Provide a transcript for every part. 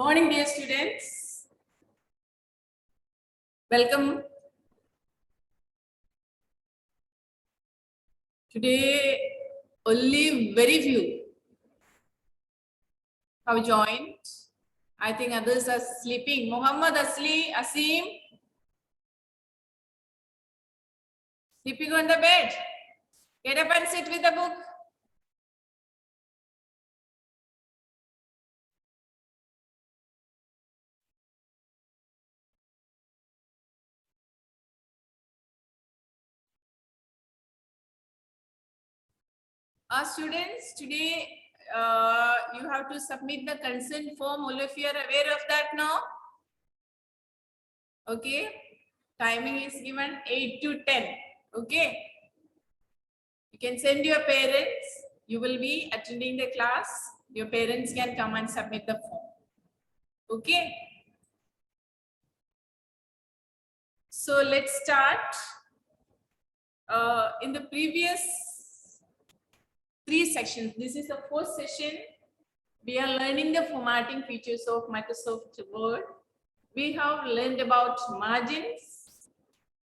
Morning, dear students. Welcome. Today, only very few have joined. I think others are sleeping. Muhammad Asli, Asim, sleeping on the bed. Get up and sit with the book. Students, today you have to submit the consent form. All of you are aware of that now? Okay. Timing is given 8 to 10. Okay. You can send your parents. You will be attending the class. Your parents can come and submit the form. Okay. So let's start. In the previous 3 sections, this is the 4th session. We are learning the formatting features of Microsoft Word. We have learned about margins,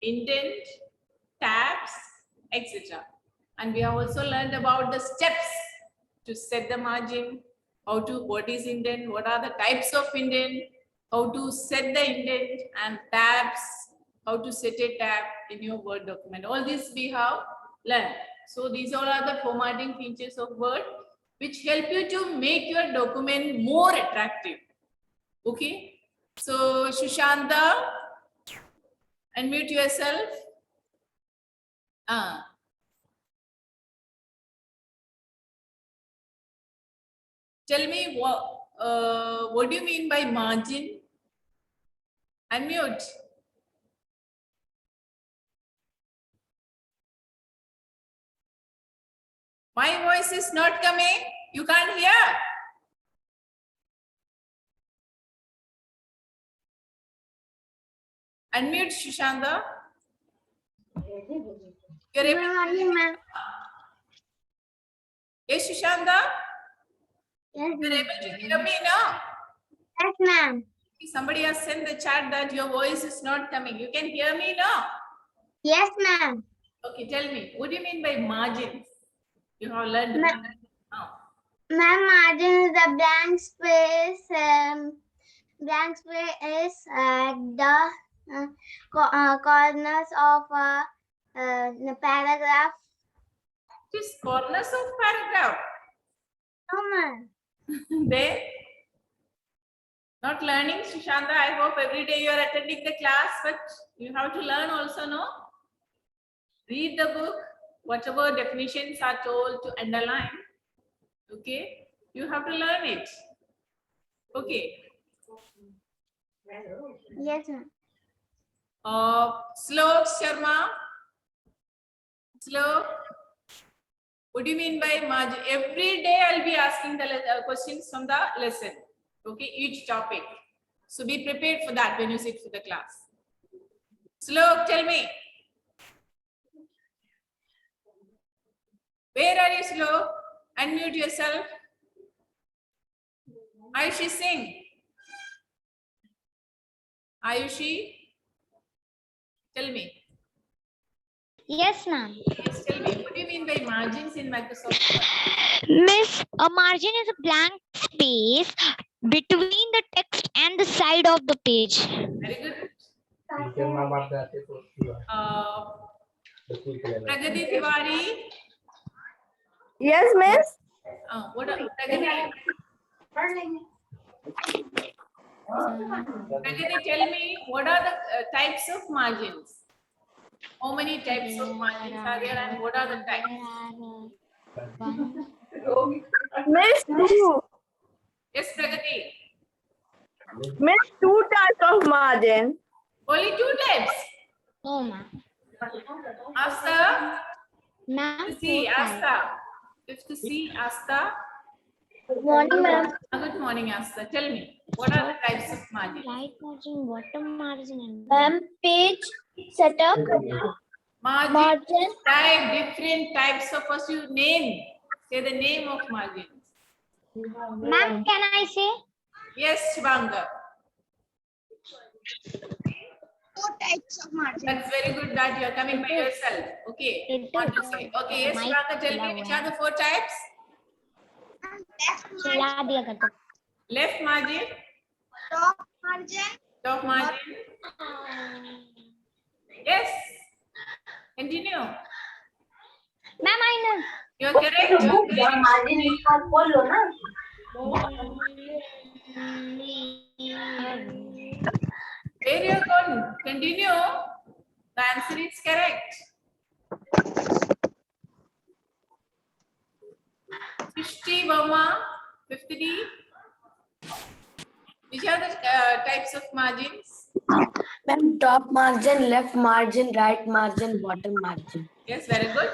indent, tabs, etc. And we have also learned about the steps to set the margin, what is indent, what are the types of indent, how to set the indent and tabs, how to set a tab in your Word document. All this we have learned. So these all are the formatting features of Word which help you to make your document more attractive. Okay. So Shushanta, unmute yourself. Tell me what do you mean by margin? Unmute. My voice is not coming. You can't hear. Unmute, Shushanta. You're able to... Yes, Shushanta? Yes, You're able to hear me now? yes, ma'am. Somebody has sent the chat that your voice is not coming. You can hear me now? Yes, ma'am. Okay, tell me, what do you mean by margins? You have learned. Ma'am, margin is the blank space. Blank space is the corners of the paragraph. Just corners of paragraph. No, ma'am. There. Not learning, Sushanta. I hope every day you are attending the class, but you have to learn also, no? Read the book, whatever definitions are told to underline. Okay, you have to learn it. Okay. Yes, ma'am. Slow, Sharma. Slow. What do you mean by margin? Every day I'll be asking the questions from the lesson. Okay, each topic. So be prepared for that when you sit for the class. Slow, tell me. Where are you, Slow? Unmute yourself. Ayushi, sing. Ayushi, tell me. Yes, ma'am. Yes, tell me. What do you mean by margins in Microsoft Word? Miss, a margin is a blank space between the text and the side of the page. Very good. Pragati Tiwari. Yes, miss. What are Pragati? Pragati, tell me what are the types of margins? How many types of margins are there and what are the types? Miss, two. Yes, Pragati. Miss, two types of margin. Only 2 types. No, ma'am. Asta. Ma'am, C. Asta. 5th C. Asta. good morning, ma'am. Good morning, Asta. Tell me, what are the types of margins? Light margin, bottom margin, ma'am. Page setup. Margin. Type different types of us. You name. Say the name of margins. Ma'am, can I say? Yes, Shivanga. 4 types of margin. That's very good that you are coming by yourself. Okay. Want to say? Okay. Yes, Shivanga. Tell me which are the 4 types? चिल्ला दिया कर तो Left margin, top margin, top margin. Yes. Continue. मैं minus You are correct. You are correct. Margin इसका बोलो ना. Very good. Continue. The answer is correct. 60, Bama. 50. Which are the types of margins? Ma'am, top margin, left margin, right margin, bottom margin. Yes, very good.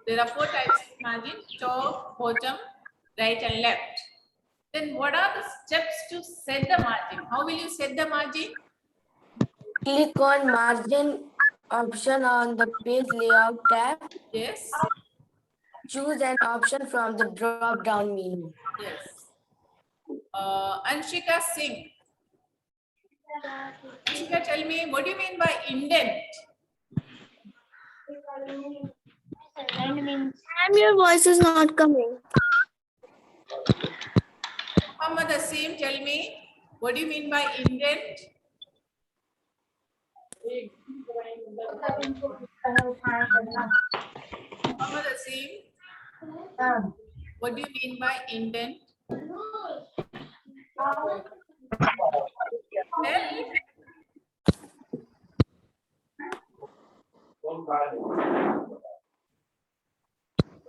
There are 4 types of margin: top, bottom, right, and left. Then what are the steps to set the margin? How will you set the margin? Click on margin option on the page layout tab. Yes. Choose an option from the drop down menu. Yes. Anshika Singh. Anshika, tell me, what do you mean by indent? Ma'am, your voice is not coming. Muhammad Asim, tell me, what do you mean by indent? Muhammad Asim, what do you mean by indent? Tell.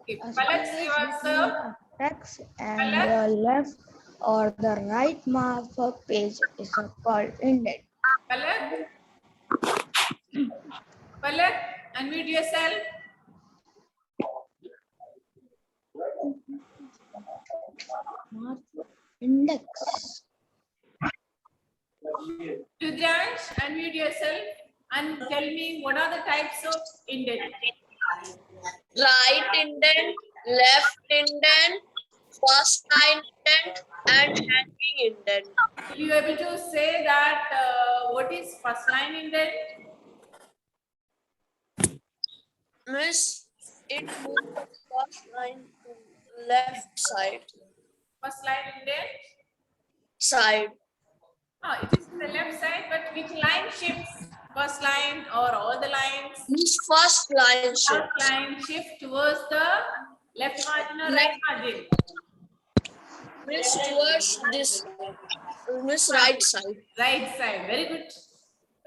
Okay, Palak Srivastava. Text and Palak? the left or the right mark of page is called indent. Palak? Palak, unmute yourself. Index. Rudransh, unmute yourself and tell me what are the types of indent? Right indent, left indent, first line indent, and hanging indent. Will you able to say that what is first line indent? Miss, it moves the first line to left side. First line indent? Side. It is in the left side, but which line shifts? First line or all the lines? Miss, first line shift. First line shift towards the left margin or right margin? Miss, towards this. Miss, right side. Right side. Very good.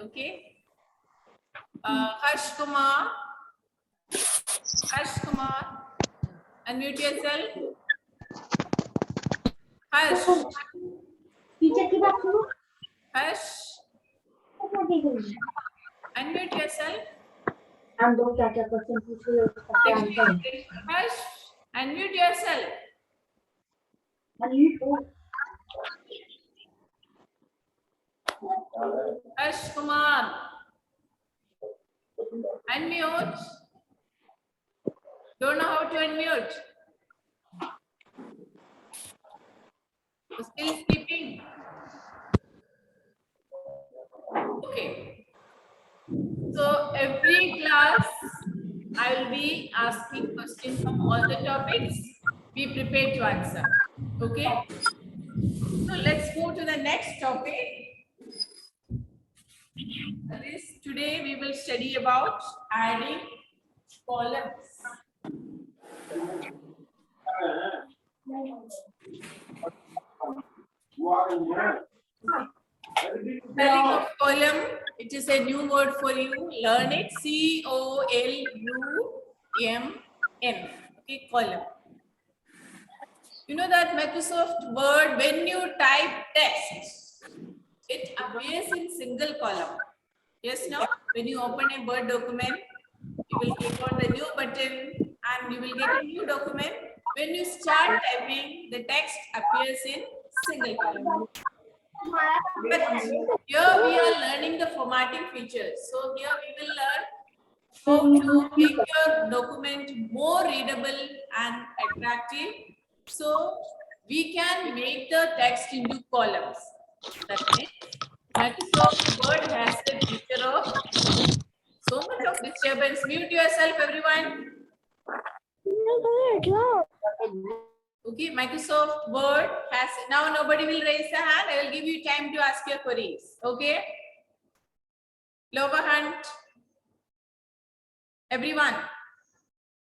Okay. Harsh Kumar. Harsh Kumar. Unmute yourself. Harsh. Harsh. Unmute yourself. Harsh. Unmute yourself. Harsh Kumar. Unmute. Don't know how to unmute. Still sleeping. Okay. So every class I will be asking questions from all the topics. Be prepared to answer. Okay. So let's move to the next topic. Today we will study about adding columns. Spelling of column, it is a new word for you. Learn it. C-O-L-U-M-N. Okay, column. You know that Microsoft Word, when you type text, it appears in single column. Yes, no? When you open a Word document, you will click on the new button and you will get a new document. When you start typing, the text appears in single column. But here we are learning the formatting features. So here we will learn how to make your document more readable and attractive. So we can make the text into columns. That means Microsoft Word has a feature of so much of disturbance. Mute yourself, everyone. Okay, Microsoft Word has, now nobody will raise the hand. I will give you time to ask your queries. Okay. Lower hand. Everyone,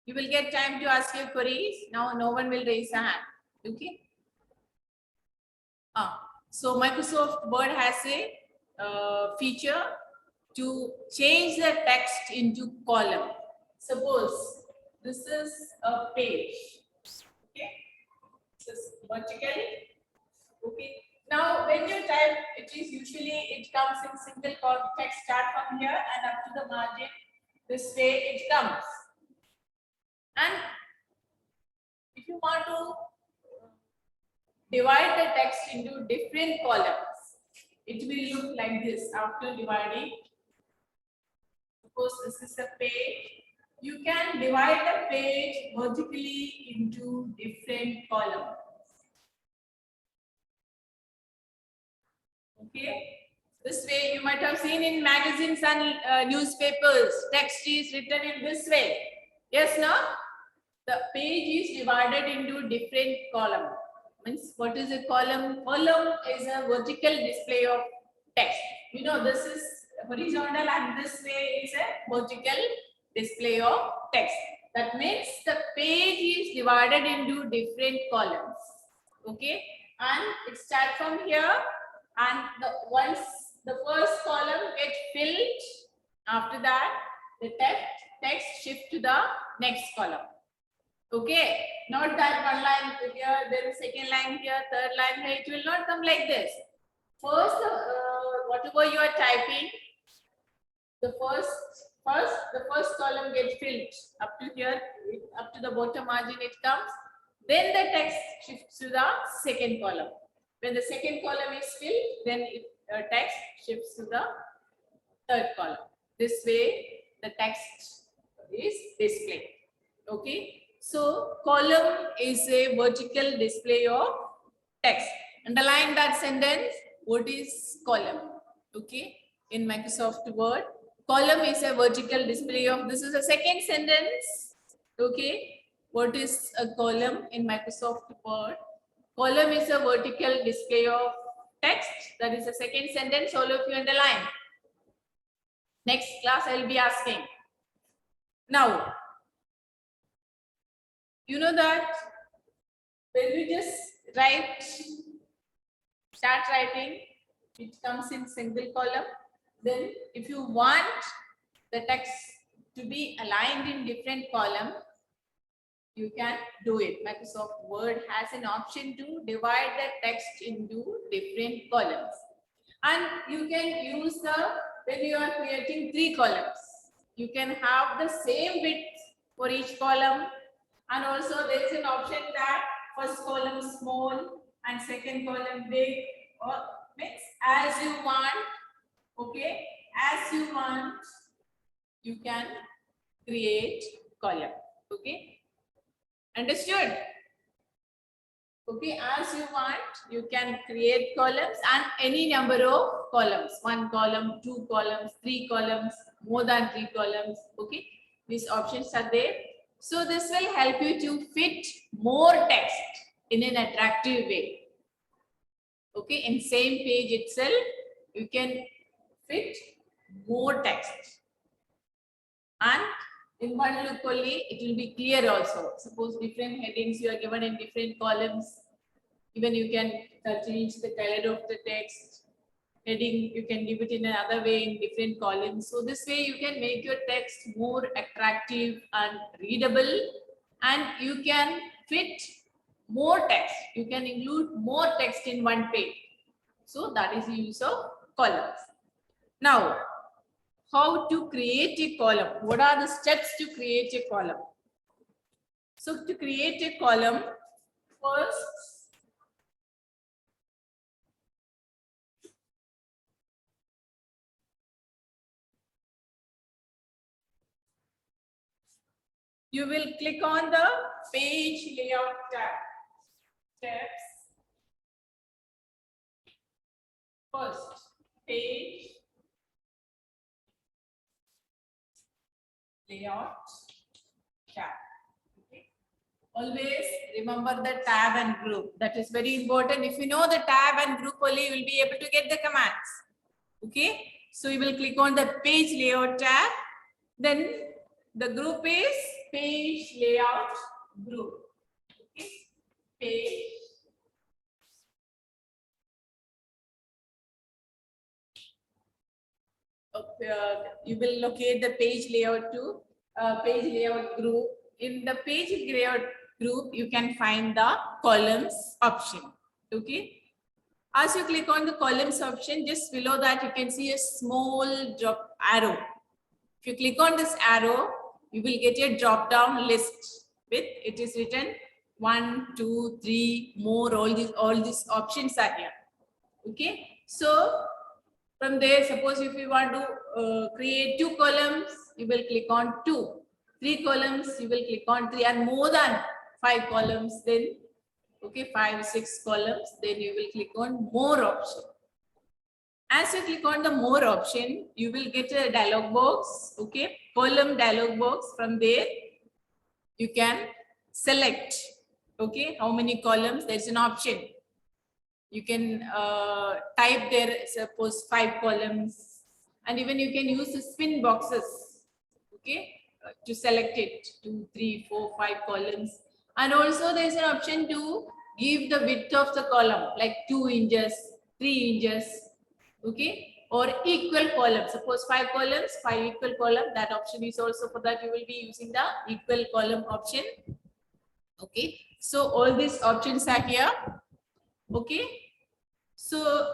you will get time to ask your queries. Now no one will raise a hand. Okay. So Microsoft Word has a feature to change the text into column. Suppose this is a page. Okay. This is vertical. Okay. Now when you type, it is usually it comes in single text, start from here and up to the margin. This way it comes. And if you want to divide the text into different columns, it will look like this after dividing. Suppose this is a page. You can divide the page vertically into different columns. Okay. This way you might have seen in magazines and newspapers, text is written in this way. Yes, no? The page is divided into different columns. Means what is a column? Column is a vertical display of text. You know, this is horizontal and this way is a vertical display of text. That means the page is divided into different columns. Okay, and it starts from here, and once the first column gets filled, after that the text shift to the next column. Okay, not that one line here, there is second line here, third line here. It will not come like this. First, whatever you are typing, the first column gets filled up to here, up to the bottom margin it comes. Then the text shifts to the second column. When the second column is filled, then text shifts to the third column. This way, the text is displayed. Okay. So column is a vertical display of text. Underline that sentence. What is column? Okay. In Microsoft Word, column is a vertical display of, this is a second sentence. Okay. What is a column in Microsoft Word? Column is a vertical display of text. That is the second sentence. All of you underline. Next class I will be asking. Now, you know that when you just start writing, it comes in single column. Then if you want the text to be aligned in different columns, you can do it. Microsoft Word has an option to divide the text into different columns. And you can use when you are creating 3 columns, you can have the same width for each column. And also there is an option that first column small and second column big, or mix as you want. Okay, as you want, you can create column. Okay, understood? Okay, as you want, you can create columns and any number of columns. 1 column, 2 columns, 3 columns, more than 3 columns. Okay, these options are there. So this will help you to fit more text in an attractive way. Okay, in same page itself, you can fit more text. And in one look only, it will be clear also. Suppose different headings you are given in different columns. Even you can change the color of the text. Heading, you can give it in another way in different columns. So this way you can make your text more attractive and readable, and you can fit more text. You can include more text in one page. So that is the use of columns. Now, how to create a column? What are the steps to create a column? So to create a column, first, you will click on the page layout tab. steps. First, page layout tab. Okay. Always remember the tab and group. That is very important. If you know the tab and group only, you will be able to get the commands. Okay. So you will click on the page layout tab. Then the group is page layout group. Okay. Page you will locate the page layout to page layout group. In the page layout group, you can find the columns option. Okay. As you click on the columns option, just below that you can see a small drop arrow. If you click on this arrow, you will get a drop down list with it is written 1, 2, 3 more. All these options are here. Okay. So from there, suppose if you want to create 2 columns, you will click on 2. 3 columns, you will click on 3, and more than 5 columns, then okay, 5, 6 columns, then you will click on more option. As you click on the more option, you will get a dialog box, okay, column dialog box. From there, you can select, okay, how many columns. There's an option. You can type there, suppose 5 columns, and even you can use the spin boxes, okay, to select it 2, 3, 4, 5 columns. And also there is an option to give the width of the column like 2 inches, 3 inches, okay, or equal columns. Suppose 5 columns, 5 equal column. That option is also for that. You will be using the equal column option. Okay, so all these options are here. Okay, so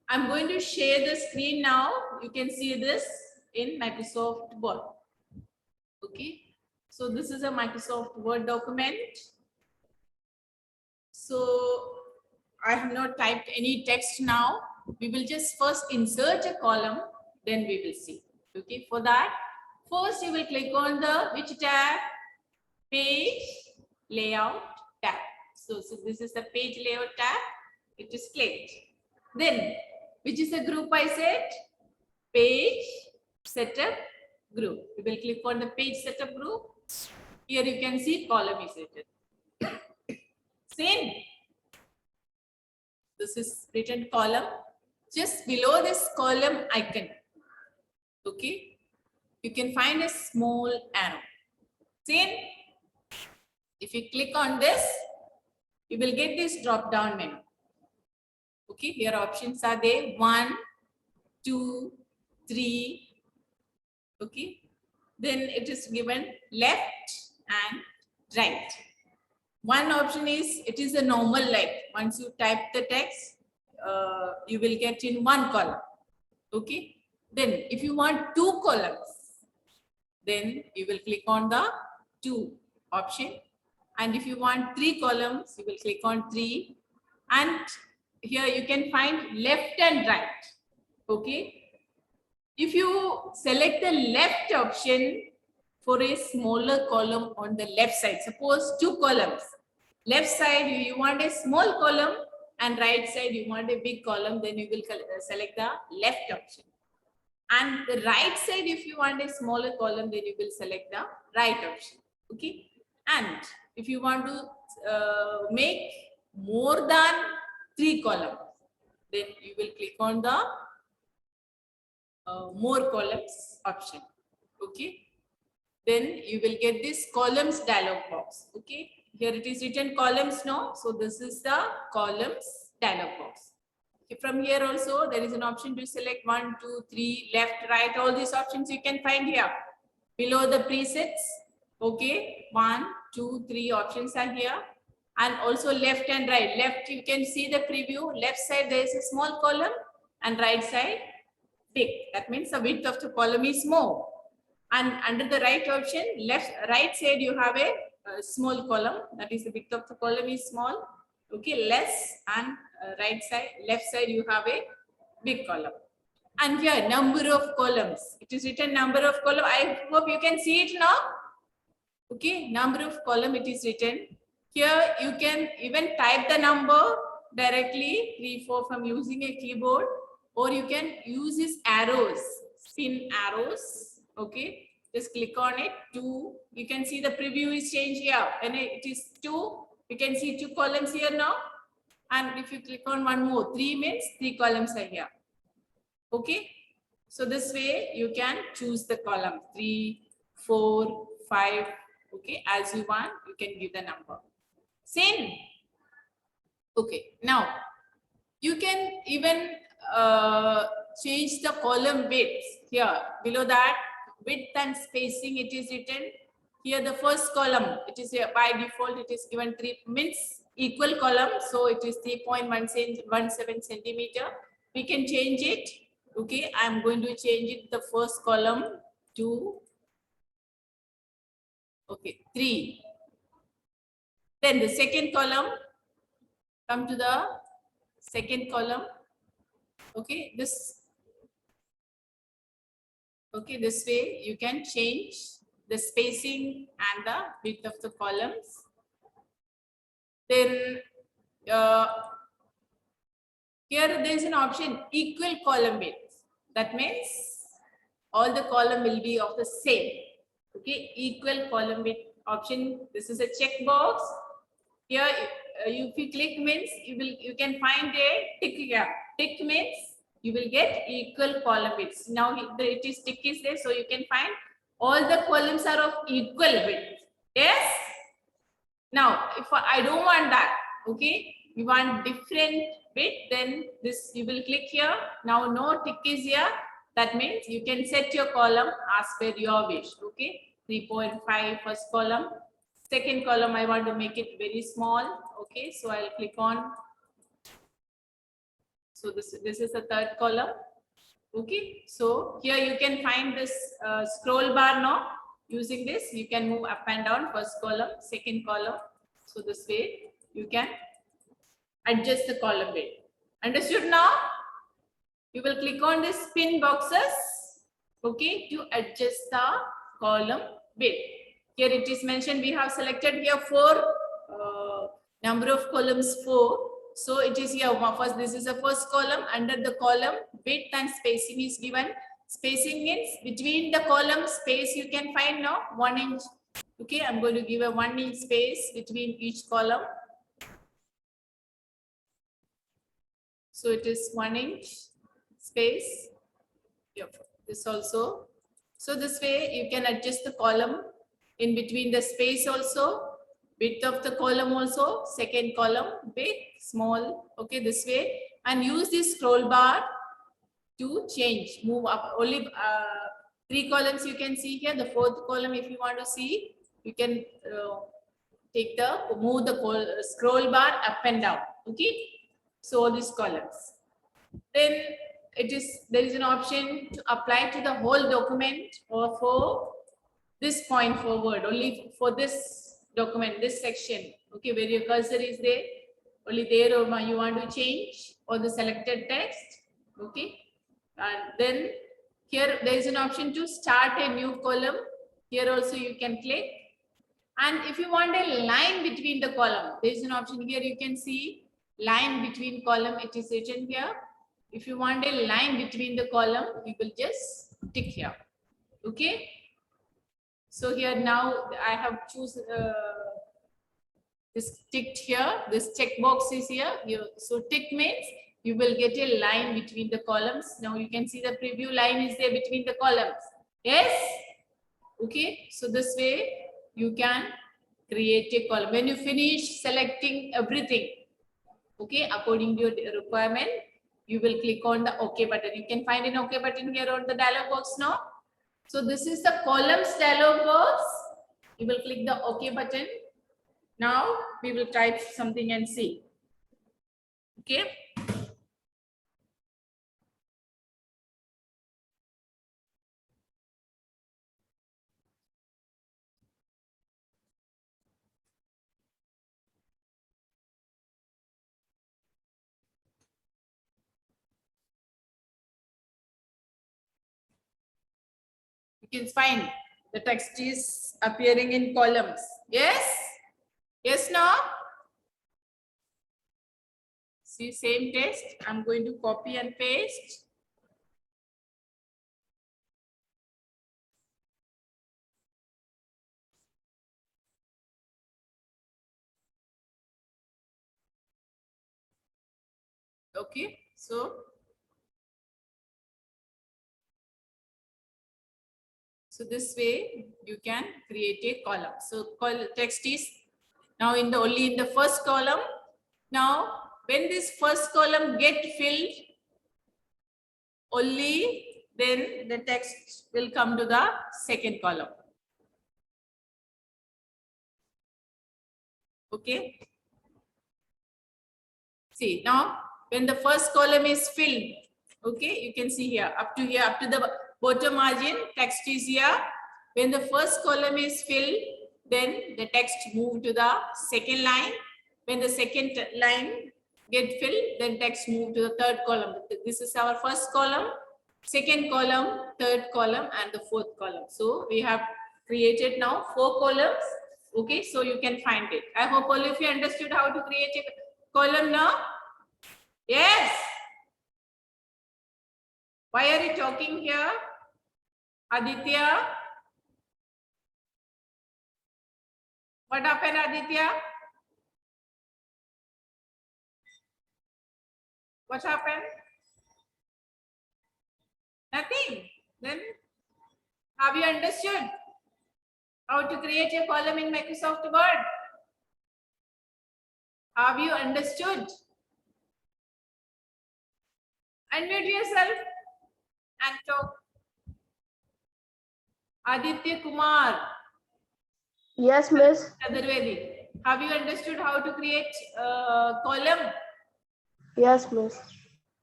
I'm going to share the screen now. You can see this in Microsoft Word. Okay, so this is a Microsoft Word document. So I have not typed any text now. We will just first insert a column, then we will see. Okay, for that, first you will click on the which tab? Page layout tab. So this is the page layout tab. It is clicked. Then, which is the group I said? Page setup group. We will click on the page setup group. Here you can see column is written. Same. This is written column. Just below this column icon, okay, you can find a small arrow. Same. If you click on this, you will get this drop down menu. Okay, here options are there 1, 2, 3. Okay, then it is given left and right. One option is it is a normal, like once you type the text, you will get in 1 column. Okay, then if you want 2 columns, then you will click on the 2 option. And if you want 3 columns, you will click on 3. And here you can find left and right. Okay. If you select the left option for a smaller column on the left side, suppose 2 columns. Left side, you want a small column, and right side, you want a big column, then you will select the left option. And the right side, if you want a smaller column, then you will select the right option. Okay. And if you want to make more than 3 columns, then you will click on the more columns option. Okay. Then you will get this columns dialog box. Okay. Here it is written columns now. So this is the columns dialog box. Okay. From here also there is an option to select 1, 2, 3, left, right. All these options you can find here. Below the presets. Okay. 1, 2, 3 options are here. And also left and right. Left you can see the preview. Left side there is a small column, and right side big. That means the width of the column is more. And under the right option, right side you have a small column. That is the width of the column is small. Okay, less, and left side you have a big column. And here number of columns. It is written number of column. I hope you can see it now. Okay, number of column it is written Here you can even type the number directly 3, 4 from using a keyboard, or you can use these arrows, spin arrows. Okay, just click on it. 2. You can see the preview is changed here. When it is 2, you can see 2 columns here now. And if you click on one more, 3 means 3 columns are here. Okay, so this way you can choose the column 3, 4, 5. Okay, as you want, you can give the number. Same. Okay, now you can even change the column width here. Below that, width and spacing, it is written here. The first column, it is here by default, it is given 3 means equal column, so it is 3.17 centimeter. We can change it. Okay, I am going to change it the first column to 3. Then the second column, come to the second column. Okay, this way you can change the spacing and the width of the columns. Then here there is an option equal column width. That means all the column will be of the same. Okay, equal column width option. This is a checkbox. Here, if you click means you can find a tick here. Tick means you will get equal column width. Now it is tick is there, so you can find all the columns are of equal width. Yes. Now, if I don't want that, okay, you want different width, then this you will click here. Now no tick is here. That means you can set your column as per your wish. Okay, 3.5 first column. Second column, I want to make it very small. Okay, so I'll click on. So this is the third column. Okay, so here you can find this scroll bar now. Using this, you can move up and down first column, second column. So this way you can adjust the column width. Understood now? You will click on the spin boxes. Okay, to adjust the column width. Here it is mentioned we have selected here 4 number of columns 4. So it is here first. This is the first column. Under the column width and spacing is given. Spacing means between the column space you can find now 1 inch. Okay, I'm going to give a 1 inch space between each column. So it is 1 inch space. Yep, this also. So this way you can adjust the column in between the space also. Width of the column also, second column, big, small, okay, this way, and use this scroll bar to change, move up. Only 3 columns you can see here. The 4th column, if you want to see, you can move the scroll bar up and down. Okay, so all these columns. Then there is an option to apply to the whole document or for this point forward, only for this document, this section. Okay, where your cursor is there, only there you want to change or the selected text. Okay, and then here there is an option to start a new column. Here also you can click, and if you want a line between the column, there is an option here. You can see line between column. It is written here. If you want a line between the column, you will just tick here. Okay. So here now I have choose this ticked here. This checkbox is here. So tick means you will get a line between the columns. Now you can see the preview line is there between the columns. Yes. Okay. So this way you can create a column. When you finish selecting everything, okay, according to your requirement, you will click on the OK button. You can find an OK button here on the dialog box now. So this is the columns dialog box. You will click the OK button. Now we will type something and see. Okay. You can find the text is appearing in columns. Yes. Yes, no? See, same test. I'm going to copy and paste. Okay, so this way you can create a column. So text is now only in the first column. Now, when this first column get filled, only then the text will come to the second column. Okay. See, now when the first column is filled, okay, you can see here, up to the bottom margin, text is here. When the first column is filled, then the text move to the second line. When the second line get filled, then text move to the third column. This is our first column, second column, third column, and the fourth column. So we have created now 4 columns. Okay, so you can find it. I hope all of you understood how to create a column now. Yes. Why are you talking here, Aditya? What happened, Aditya? What happened? Nothing. Then have you understood how to create a column in Microsoft Word? Have you understood? Unmute yourself and talk. Aditya Kumar. Yes, Miss. Chaturvedi, have you understood how to create a column? Yes, Miss.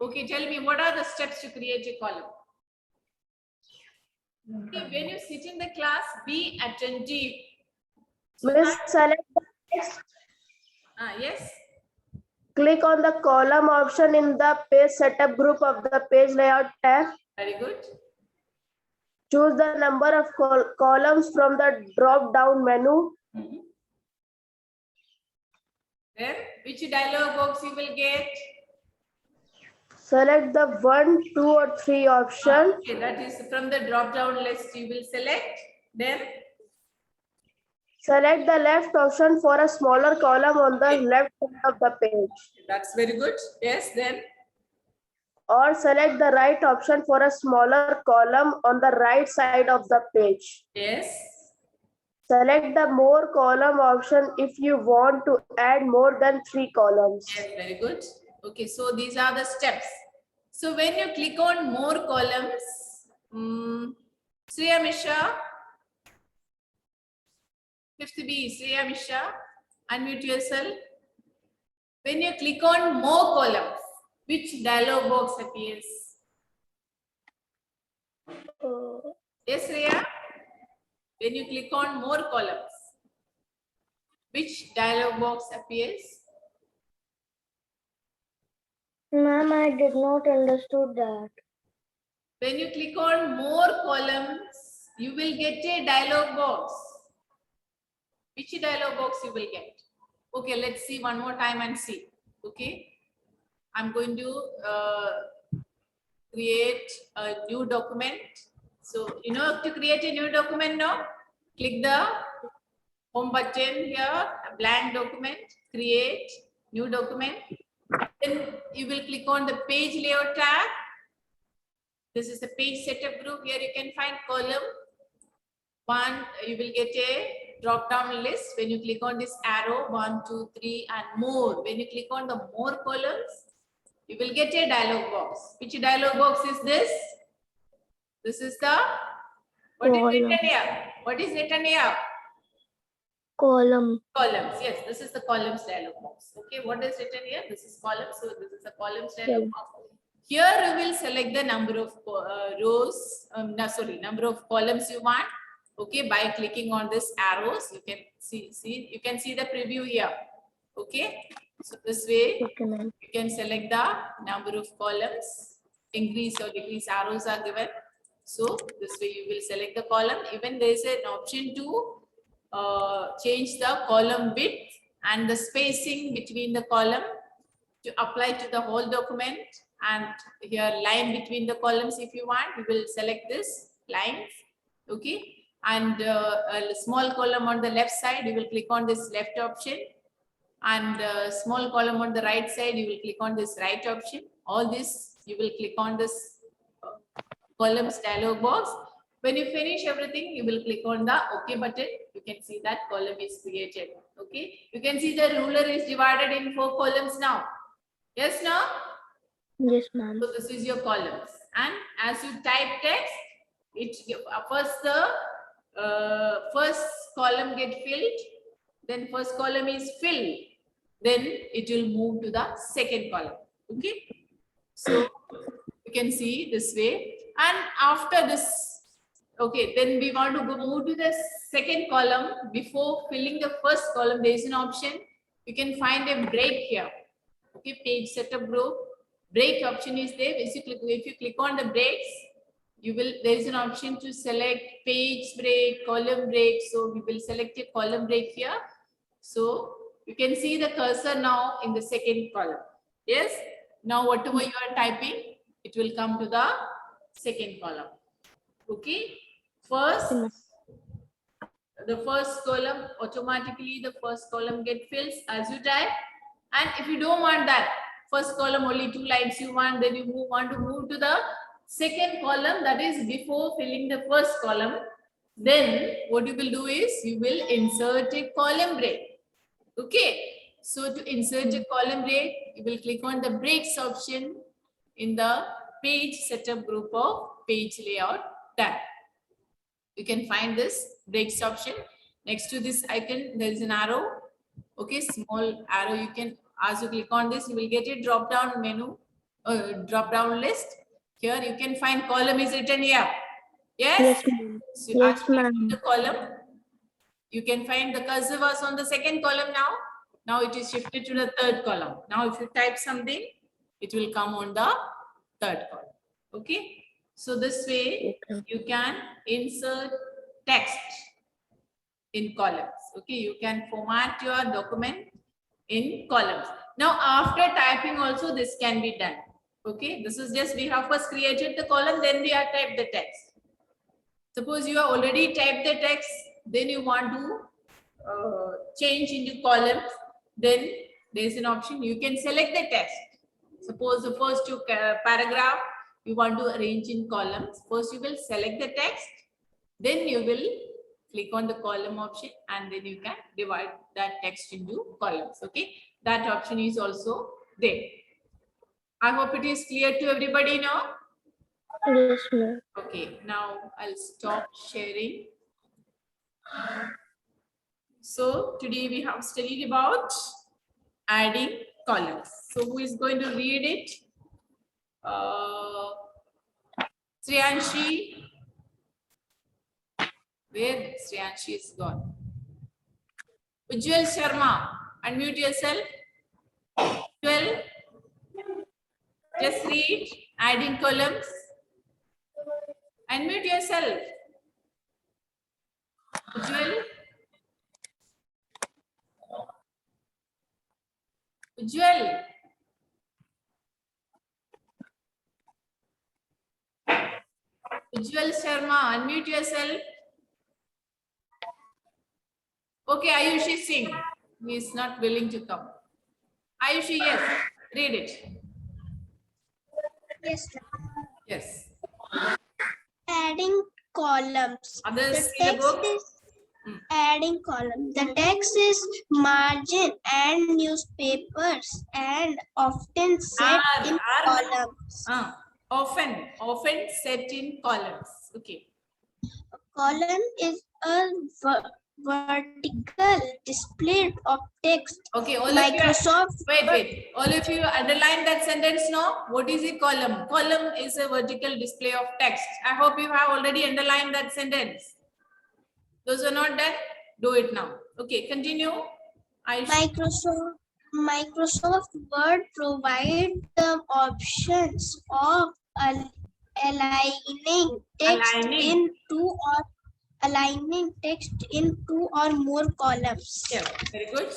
Okay, tell me, what are the steps to create a column? See, when you sit in the class, be attentive. So Miss, select the text. yes, Click on the column option in the page setup group of the page layout tab. very good. Choose the number of columns from the drop down menu. Then, which dialog box you will get? Select the 1, 2, or 3 option. Okay, that is from the drop down list you will select. Then, Select the left option for a smaller column on the left side of the page. that's very good. Yes, then, Or select the right option for a smaller column on the right side of the page. yes. Select the more column option if you want to add more than 3 columns. Yes, very good. Okay, so these are the steps. So when you click on more columns, Sriya Mishra, 5th B, Sriya Mishra, unmute yourself. When you click on more columns, which dialog box appears? Yes, Sriya? When you click on more columns, which dialog box appears? Ma'am, I did not understood that. When you click on more columns, you will get a dialog box. Which dialog box you will get? Okay, let's see one more time and see. Okay, I'm going to create a new document. So, you know, to create a new document now, click the home button here, a blank document, create new document. Then you will click on the page layout tab. This is the page setup group. Here you can find column 1. You will get a drop down list. When you click on this arrow, 1, 2, 3, and more. When you click on the more columns, you will get a dialog box. Which dialog box is this? This is the, what is written here? What is written here? Column. Columns. Yes, this is the columns dialog box. Okay, what is written here? This is columns. So this is the columns dialog box. Here you will select the number of rows, number of columns you want. Okay, by clicking on this arrows, you can you can see the preview here. Okay, so this way you can select the number of columns. Increase or decrease arrows are given. So this way you will select the column. Even there is an option to change the column width and the spacing between the column to apply to the whole document. And here line between the columns, if you want, you will select this lines. Okay. And a small column on the left side, you will click on this left option. And small column on the right side, you will click on this right option. All this, you will click on this columns dialog box. When you finish everything, you will click on the OK button. You can see that column is created. Okay. You can see the ruler is divided in 4 columns now. Yes, no? Yes, ma'am. So this is your columns. And as you type text, it first the first column get filled. Then first column is filled. Then it will move to the second column. Okay. So you can see this way. And after this, okay, then we want to move to the second column. Before filling the first column, there is an option. You can find a break here. Okay, page setup group. Break option is there. If you click on the breaks, you will, there is an option to select page break, column break. So we will select a column break here. So you can see the cursor now in the second column. Yes. Now whatever you are typing, it will come to the second column. Okay. First, the first column, automatically the first column get filled as you type. And if you don't want that, first column only 2 lines you want, then you want to move to the second column, that is before filling the first column. Then what you will do is you will insert a column break. Okay. So to insert a column break, you will click on the breaks option in the page setup group of page layout tab. You can find this breaks option. Next to this icon, there is an arrow. Okay, small arrow. You can, as you click on this, you will get a drop down menu, drop down list. Here you can find column is written here. Yes? Yes, ma'am. So Yes, as you click ma'am. the column, you can find the cursor was on the second column now. Now it is shifted to the third column. Now if you type something, it will come on the third column. Okay. So this way Okay. you can insert text in columns. Okay. You can format your document in columns. Now after typing also this can be done. Okay. This is just we have first created the column, then we have typed the text. Suppose you have already typed the text, then you want to change into columns, then there is an option. You can select the text. Suppose the first 2 paragraph you want to arrange in columns. First you will select the text, then you will click on the column option, and then you can divide that text into columns. Okay, that option is also there. I hope it is clear to everybody now. Yes, ma'am. Okay, now I'll stop sharing. So today we have studied about adding columns. So who is going to read it? Sriyanshi. Where Sriyanshi is gone? Ujjwal Sharma, unmute yourself. Ujjwal, just read adding columns. Unmute yourself. Ujjwal. Ujjwal. Ujjwal Sharma, unmute yourself. Okay, Ayushi Singh. He is not willing to come. Ayushi, yes, read it. Yes, Yes. adding columns. Others The see the text book. is adding columns. The text is margin and newspapers and often set in columns. Often set in columns. Okay. A column is a vertical display of text. Okay, all of you. Microsoft Wait. All of you underline that sentence now. What is a column? Column is a vertical display of text. I hope you have already underlined that sentence. Those are not done, do it now. Okay, continue. Microsoft Word provides the options of aligning text in 2 or more columns. Yeah, very good.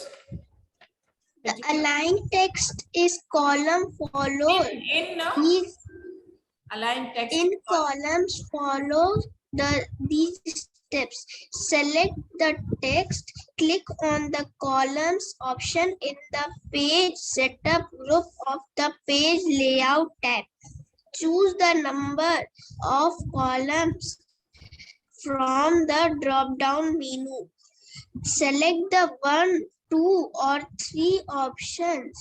The aligned text is column followed. In These align text. in columns follow these steps. Select the text, click on the columns option in the page setup group of the page layout tab. Choose the number of columns from the drop down menu. Select the 1, 2 or 3 option.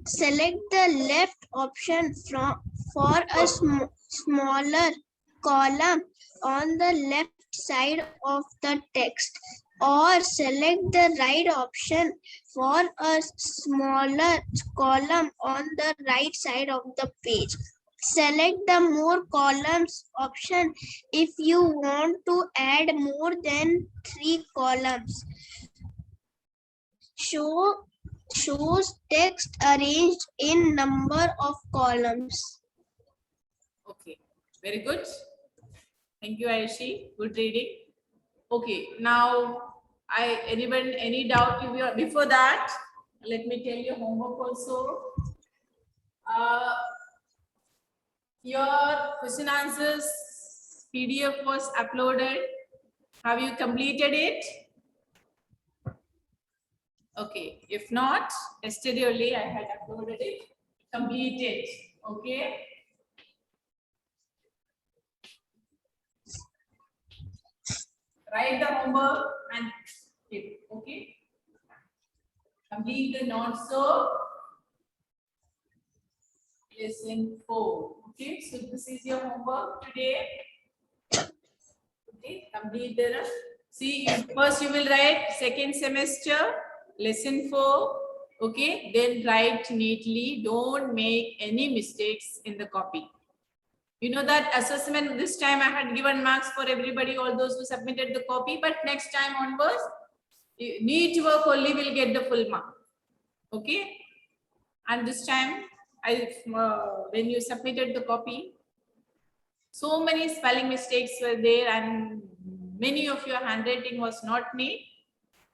Select the left option for a smaller column on the left side of the text, or select the right option for a smaller column on the right side of the page. Select the more columns option if you want to add more than 3 columns. Shows text arranged in number of columns. Okay, very good. Thank you, Aishi. Good reading. Okay, now any doubt before that, let me tell you homework also. Your question answers PDF was uploaded. Have you completed it? Okay, if not, yesterday only I had uploaded it. Complete it. Okay. Write the homework and keep. Okay. Complete the notes. So lesson 4. Okay, so this is your homework today. Okay, complete the. See, first you will write second semester lesson 4. Okay, then write neatly. Don't make any mistakes in the copy. You know that assessment this time I had given marks for everybody, all those who submitted the copy, but next time onwards, neat work only will get the full mark. Okay, and this time when you submitted the copy, so many spelling mistakes were there and many of your handwriting was not neat.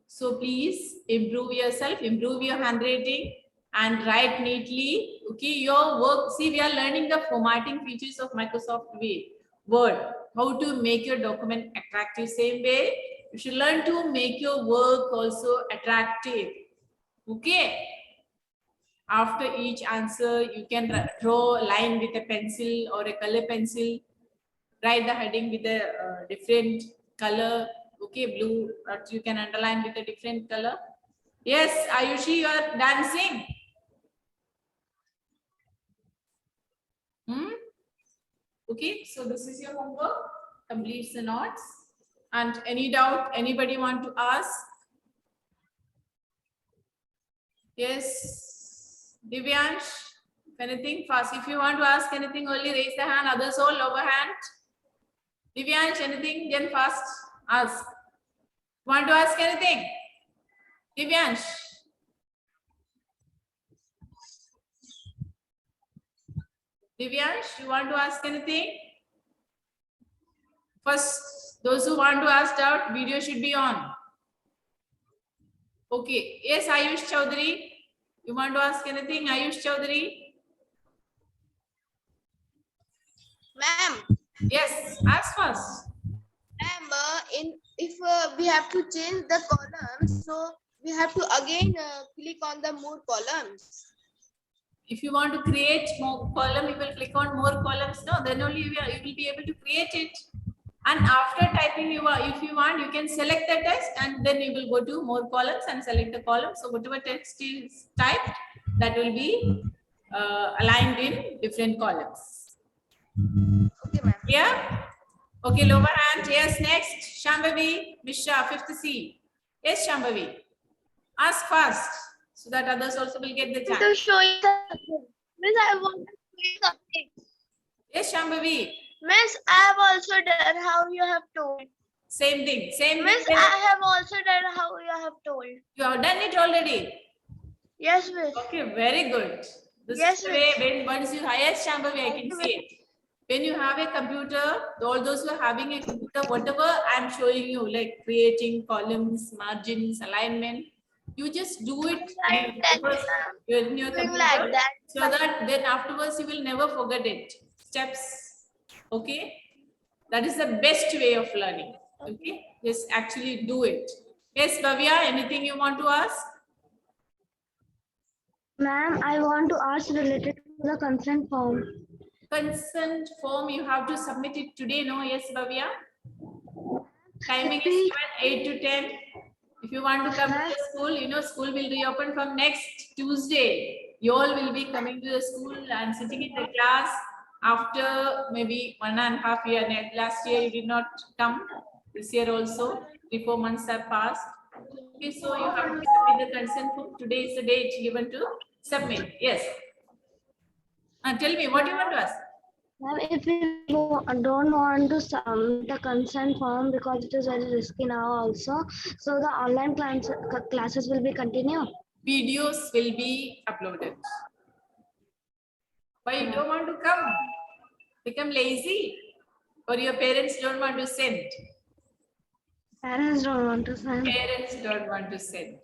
So please improve yourself, improve your handwriting and write neatly. Okay, your work. See, we are learning the formatting features of Microsoft Word. How to make your document attractive. Same way, you should learn to make your work also attractive. Okay. After each answer, you can draw a line with a pencil or a color pencil. Write the heading with a different color. Okay, blue, but you can underline with a different color. Yes, Ayushi, you are dancing. Okay, so this is your homework. Complete the notes. And any doubt, anybody want to ask? Yes, Divyansh, anything fast? If you want to ask anything, only raise the hand. Others all lower hand. Divyansh, anything? Then fast ask. Want to ask anything? Divyansh. Divyansh, you want to ask anything? First, those who want to ask doubt, video should be on. Okay. Yes, Ayush Chaudhary. You want to ask anything? Ayush Chaudhary? Ma'am, Yes, ask first. ma'am, if we have to change the columns, so we have to again click on the more columns. If you want to create more column, you will click on more columns. No, then only you will be able to create it. And after typing, if you want, you can select the text and then you will go to more columns and select the column. So whatever text is typed, that will be aligned in different columns. Okay, ma'am. Yeah. Okay, lower hand. Yes, next. Shambhavi Mishra, 5th C. Yes, Shambhavi. Ask fast so that others also will get the chance. To show you something. Miss, I want to show you something. Yes, Shambhavi. Miss, I have also done how you have told. Same thing. Same Miss, thing. I have also done how you have told. You have done it already. Yes, Miss. Okay, very good. This Yes, is the way when once you yes, Shambhavi, I can see it. When you have a computer, all those who are having a computer, whatever I'm showing you, like creating columns, margins, alignment, You just do it Like that, first, you're in your Doing computer, like that. so that then afterwards you will never forget it. Steps. Okay. That is the best way of learning. Okay. Just actually do it. Yes, Bhavya, anything you want to ask? Ma'am, I want to ask related to the consent form. Consent form, you have to submit it today, no? Yes, Bhavya? Timing is given 8 to 10. If you want to come to the school, you know, school will reopen from next Tuesday. You all will be coming to the school and sitting in the class after maybe 1.5 years. Last year you did not come. This year also, 3-4 months have passed. Okay, so you have to submit the consent form. Today is the date given to submit. Yes. Tell me, what do you want to ask? Ma'am, if we don't want to submit the consent form because it is very risky now also, so the online classes will be continued. Videos will be uploaded. Why you don't want to come? Become lazy? Or your parents don't want to send? Parents don't want to send. Parents don't want to send.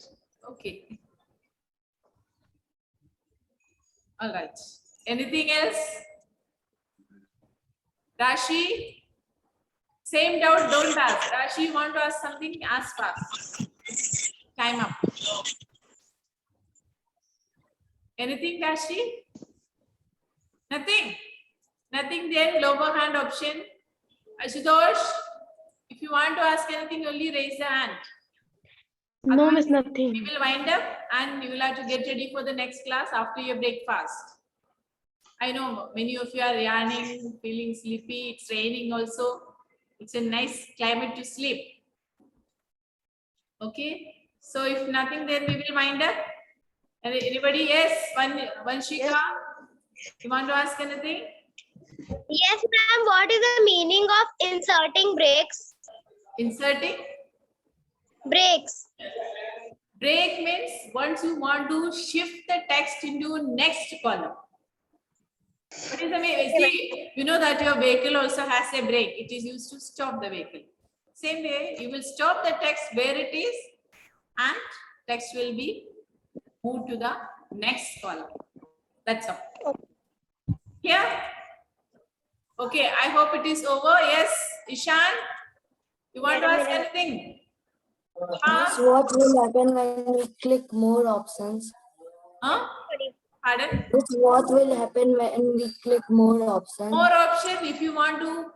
Okay. All right. Anything else? Rashi? Same doubt, don't ask. Rashi, you want to ask something? Ask fast. Time up. Anything, Rashi? Nothing? Nothing then, lower hand option. Ashutosh, if you want to ask anything, only raise the hand. No, miss, Otherwise, nothing. we will wind up and you will have to get ready for the next class after your breakfast. I know many of you are yawning, feeling sleepy. It's raining also. It's a nice climate to sleep. Okay. So if nothing, then we will wind up. Anybody? Yes. Vanshika, you want to ask anything? Yes, ma'am. What is the meaning of inserting breaks? Inserting? Breaks. Break means once you want to shift the text into next column. What is the meaning? See, you know that your vehicle also has a brake. It is used to stop the vehicle. Same way, you will stop the text where it is and text will be moved to the next column. That's all. Here? Okay, I hope it is over. Yes, Ishan, you want to ask anything? Miss, what will happen when we click more options? Huh? Pardon? Miss, what will happen when we click more options? More option if you want to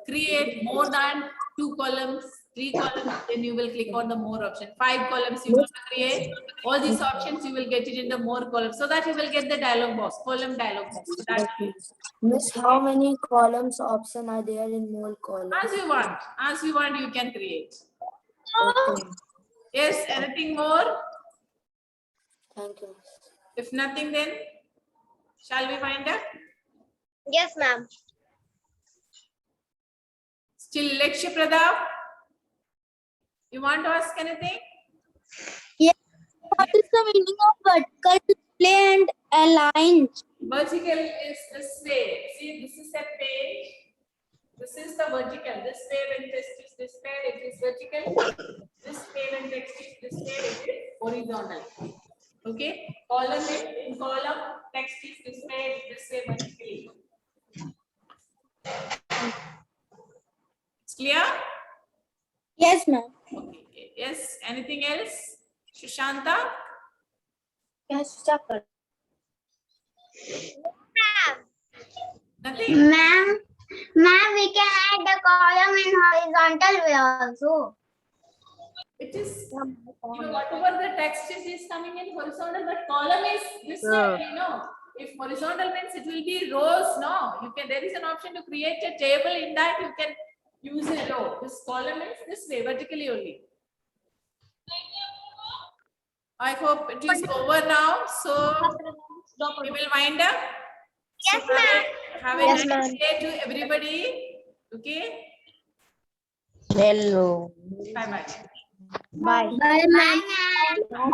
create more than 2 columns, 3 columns, then you will click on the more option. 5 columns you want to create. All these options you will get it in the more columns. So that you will get the dialog box, column dialog box. So that Miss, how many columns option are there in more columns? as you want, you can create. Okay. Yes, anything more? Thank you. If nothing, then shall we wind up? Yes, ma'am. Still, Lakshya Pradap, you want to ask anything? What is the meaning of vertical display and align? Vertical is this way. See, this is a page. This is the vertical. This way when text is displayed, it is vertical. This way when text is displayed, it is horizontal. Okay? Column in column, text is displayed this way vertically. It's clear? Yes, ma'am. Okay. Yes. Anything else? Shushanta? Yes, chapter. Nothing? Ma'am, we can add the column in horizontal way also. It is, whatever the text is coming in horizontal, but column is this way, you know. If horizontal means it will be rows, no. You can, there is an option to create a table. In that you can use a row. This column is this way, vertically only. I hope it is over now. So we will wind up. Yes, So ma'am. have a nice day to everybody. Okay. Hello. Bye bye. Bye. Bye, ma'am. Bye.